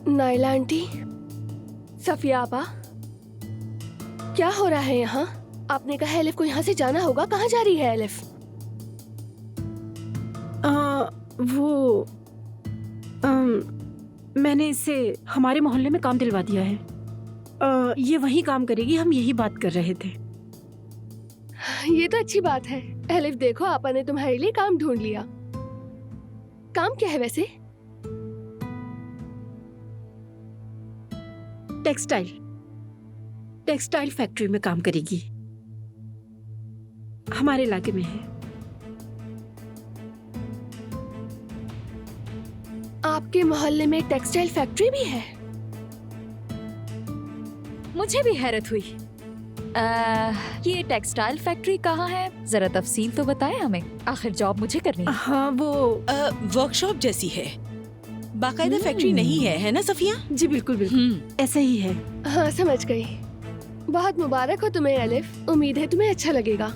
Naila aunty, Safia आपा, क्या हो रहा है यहाँ? आपने कहा एलिफ को यहाँ से जाना होगा, कहाँ जा रही है एलिफ? वो मैंने इससे हमारे मोहल्ले में काम दिलवा दिया है। ये वही काम करेगी, हम यही बात कर रहे थे। ये तो अच्छी बात है। एलिफ देखो, आपा ने तुम्हारे लिए काम ढूंढ लिया। काम क्या है वैसे? टेक्सटाइल फैक्ट्री में काम करेगी, हमारे इलाके में है। आपके मोहल्ले में एक टेक्सटाइल फैक्ट्री भी है? मुझे भी हैरत हुई। ये टेक्सटाइल फैक्ट्री कहाँ है? जरा तफसील तो बताएं हमें, आखिर जॉब मुझे करनी है। हाँ, वो वर्कशॉप जैसी है, बाकायदा फैक्ट्री नहीं है ना सफिया? जी बिल्कुल बिल्कुल ऐसा ही है। हाँ, समझ गई। बहुत मुबारक हो तुम्हें एलिफ, उम्मीद है तुम्हें अच्छा लगेगा।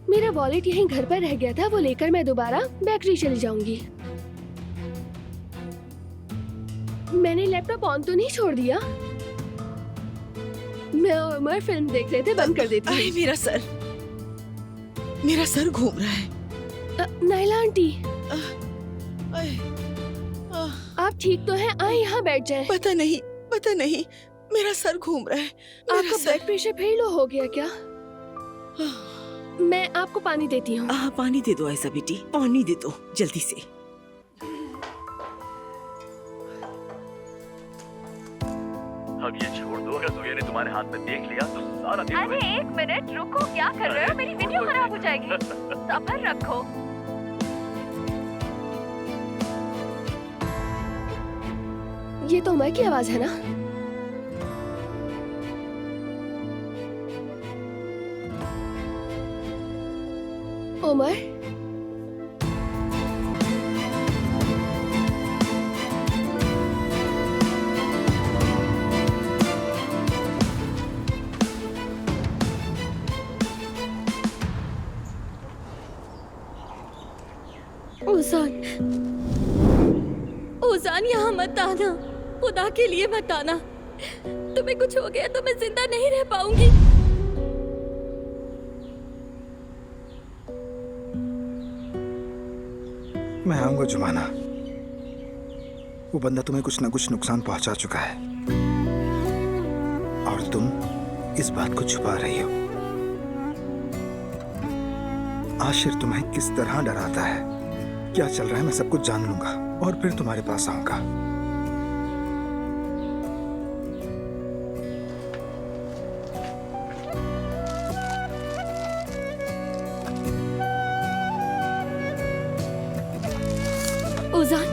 मेरा वॉलेट यहीं घर पर रह गया था, वो लेकर मैं दोबारा बेकरी चली जाऊंगी। मैंने लैपटॉप ऑन तो नहीं छोड़ दिया? मैं और उमर फिल्म देख रहे थे, बंद कर देती हूँ। मेरा सर घूम रहा है। नाइला आंटी, आए, आप ठीक तो हैं? आए यहाँ बैठ जाएं। पता नहीं, मेरा सर घूम रहा है। आपका ब्लड प्रेशर फिर लो हो गया क्या? मैं आपको पानी देती हूँ। पानी दे दो आयशा बेटी, पानी दे दो जल्दी से। अब ये छोड़ दो, अगर जोया ने तुम्हारे हाथ में देख लिया तो सारा दिन अरे एक मिनट रुको, क्या कर रहे हो? मेरी वीडियो खराब हो जाएगी। सब्र रखो। ये तो उमर की आवाज है ना? उमर, ओजान यहाँ मत आना, खुदा के लिए मत आना। तुम्हें कुछ हो गया तो मैं जिंदा नहीं रह पाऊंगी। मैं आऊंगा जुमाना। वो बंदा तुम्हें कुछ न कुछ नुकसान पहुंचा चुका है और तुम इस बात को छुपा रही हो। आशिर तुम्हें किस तरह डराता है, क्या चल रहा है, मैं सब कुछ जान लूंगा और फिर तुम्हारे पास आऊंगा। ओजान,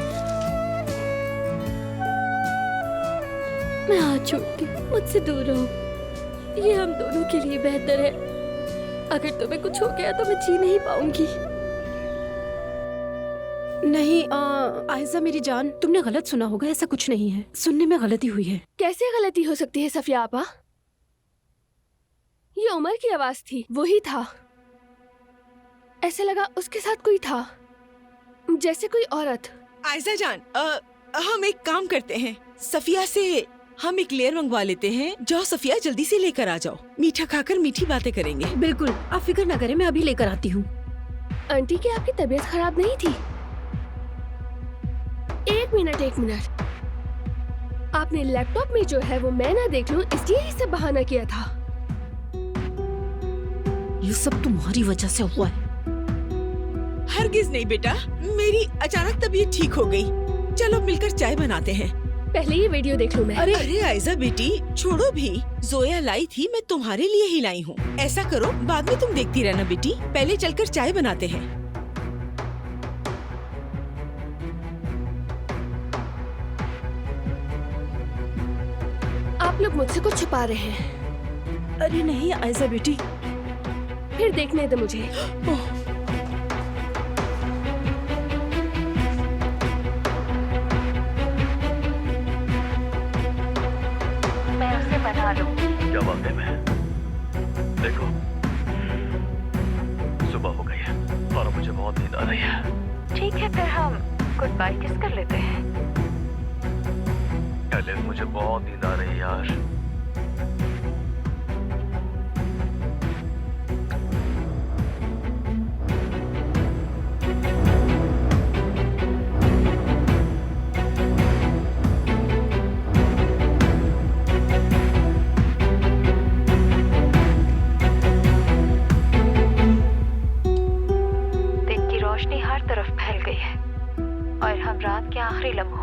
मैं हाथ छोड़ती हूँ, मुझसे दूर रहो। ये हम दोनों के लिए बेहतर है। अगर तुम्हें कुछ हो गया तो मैं जी नहीं पाऊंगी। नहीं आयशा मेरी जान, तुमने गलत सुना होगा, ऐसा कुछ नहीं है। सुनने में गलती हुई है। कैसे गलती हो सकती है सफिया आपा? ये उमर की आवाज थी, वही था। ऐसे लगा उसके साथ कोई था, जैसे कोई औरत। आयशा जान, हम एक काम करते हैं, सफिया से हम एक लेयर मंगवा लेते हैं। जाओ सफिया, जल्दी से लेकर आ जाओ, मीठा खाकर मीठी बातें करेंगे। बिल्कुल, आप फिक्र न करें, मैं अभी लेकर आती हूँ। आंटी, क्या आपकी तबीयत खराब नहीं थी? एक मिनट, आपने लैपटॉप में जो है वो मैं ना देख लूं इसलिए ही सब बहाना किया था। ये सब तुम्हारी वजह से हुआ है। हरगिज नहीं बेटा, मेरी अचानक तबीयत ठीक हो गई। चलो मिलकर चाय बनाते हैं। पहले ये वीडियो देख लूं मैं। अरे आयशा बेटी, छोड़ो भी, जोया लाई थी, मैं तुम्हारे लिए ही लाई हूँ। ऐसा करो, बाद में तुम देखती रहना बेटी, पहले चलकर चाय बनाते हैं। आप लोग मुझसे कुछ छुपा रहे हैं। अरे नहीं आयशा बेटी, फिर देखने दो मुझे। मैं उसे बना लूंगी। क्या बात है? मैं देखो, सुबह हो गई है और मुझे बहुत नींद आ रही है। ठीक है, फिर हम गुड बाय किस कर लेते हैं। एलिफ, मुझे बहुत नींद आ रही है यार। दिन की रोशनी हर तरफ फैल गई है और हम रात के आखिरी लम्हों